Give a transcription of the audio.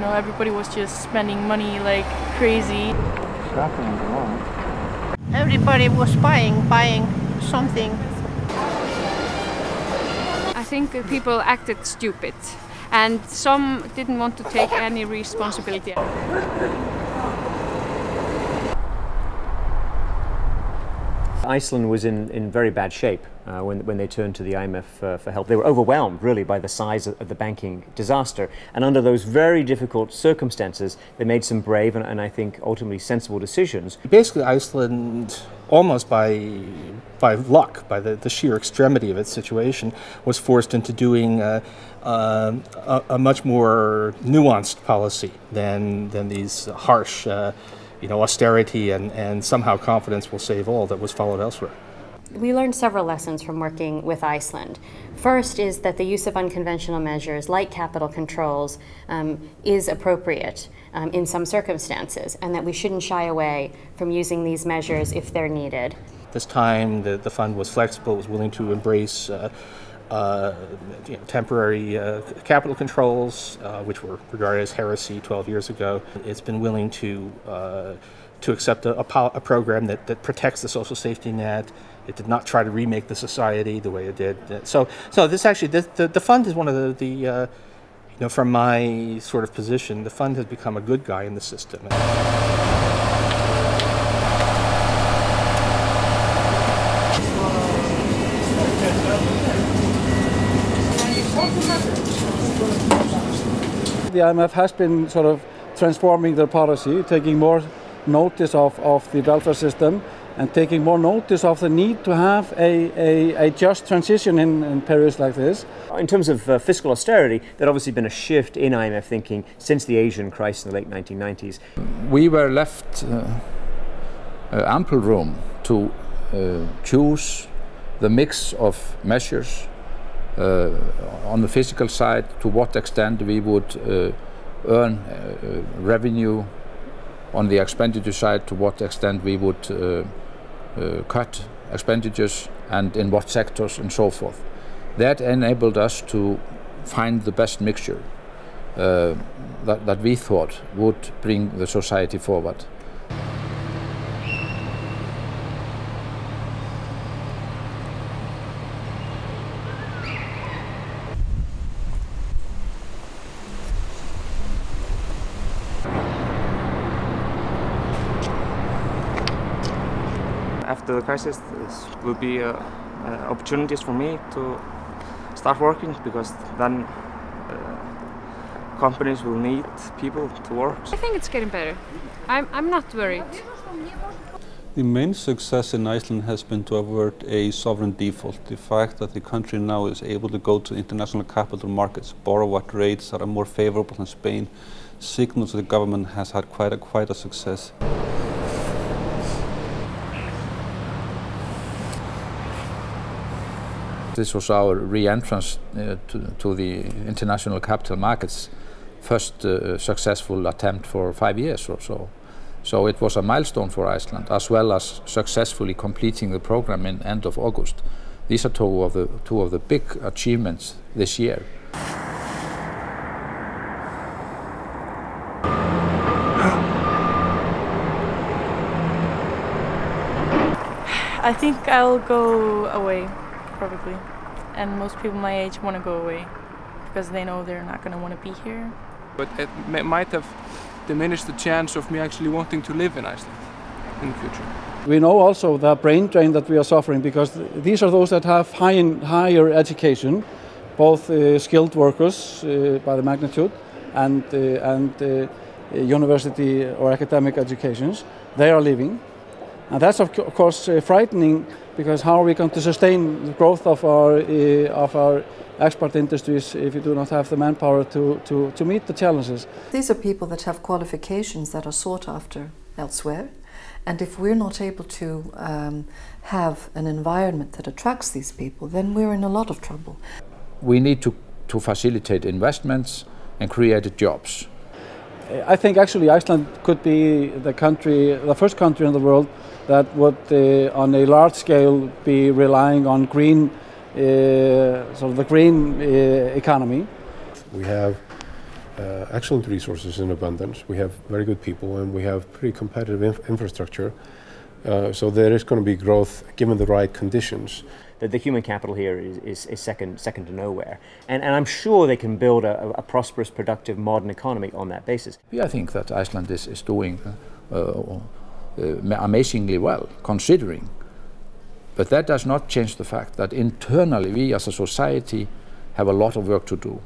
know, everybody was just spending money like crazy. Everybody was buying something. I think people acted stupid, and some didn't want to take any responsibility. Iceland was in very bad shape when they turned to the IMF for help. They were overwhelmed, really, by the size of the banking disaster. And under those very difficult circumstances, they made some brave and I think ultimately sensible decisions. Basically, Iceland, almost by luck, by the sheer extremity of its situation, was forced into doing a much more nuanced policy than these harsh austerity and somehow confidence will save all that was followed elsewhere. We learned several lessons from working with Iceland. First is that the use of unconventional measures like capital controls is appropriate in some circumstances, and that we shouldn't shy away from using these measures if they're needed. This time the fund was flexible, was willing to embrace temporary capital controls, which were regarded as heresy 12 years ago. It's been willing to accept a program that protects the social safety net. It did not try to remake the society the way it did. So this actually, the fund is one of the from my sort of position, the fund has become a good guy in the system. The IMF has been sort of transforming their policy, taking more notice of the welfare system and taking more notice of the need to have a just transition in periods like this. In terms of fiscal austerity, there'd obviously been a shift in IMF thinking since the Asian crisis in the late 1990s. We were left ample room to choose the mix of measures on the fiscal side, to what extent we would earn revenue, on the expenditure side, to what extent we would cut expenditures, and in what sectors, and so forth. That enabled us to find the best mixture that we thought would bring the society forward. After the crisis, this will be opportunities for me to start working, because then companies will need people to work. I think it's getting better. I'm not worried. The main success in Iceland has been to avert a sovereign default. The fact that the country now is able to go to international capital markets, borrow at rates that are more favorable than Spain, signals that the government has had quite a success. This was our re-entrance to the international capital markets, first successful attempt for 5 years or so. So it was a milestone for Iceland, as well as successfully completing the program in end of August. These are two of the big achievements this year. I think I'll go away, probably. And most people my age want to go away because they know they're not going to want to be here. But it might have diminished the chance of me actually wanting to live in Iceland in the future. We know also the brain drain that we are suffering, because these are those that have higher education, both skilled workers by the magnitude and university or academic educations. They are leaving. And that's of course frightening, because how are we going to sustain the growth of our export industries if we do not have the manpower to meet the challenges? These are people that have qualifications that are sought after elsewhere, and if we're not able to have an environment that attracts these people, then we're in a lot of trouble. We need to facilitate investments and create jobs. I think actually Iceland could be the first country in the world that would, on a large scale, be relying on green, sort of the green economy. We have excellent resources in abundance. We have very good people, and we have pretty competitive infrastructure. So there is going to be growth given the right conditions. That the human capital here is second to nowhere. And I'm sure they can build a prosperous, productive, modern economy on that basis. I think that Iceland is doing amazingly well, considering. But that does not change the fact that internally we as a society have a lot of work to do.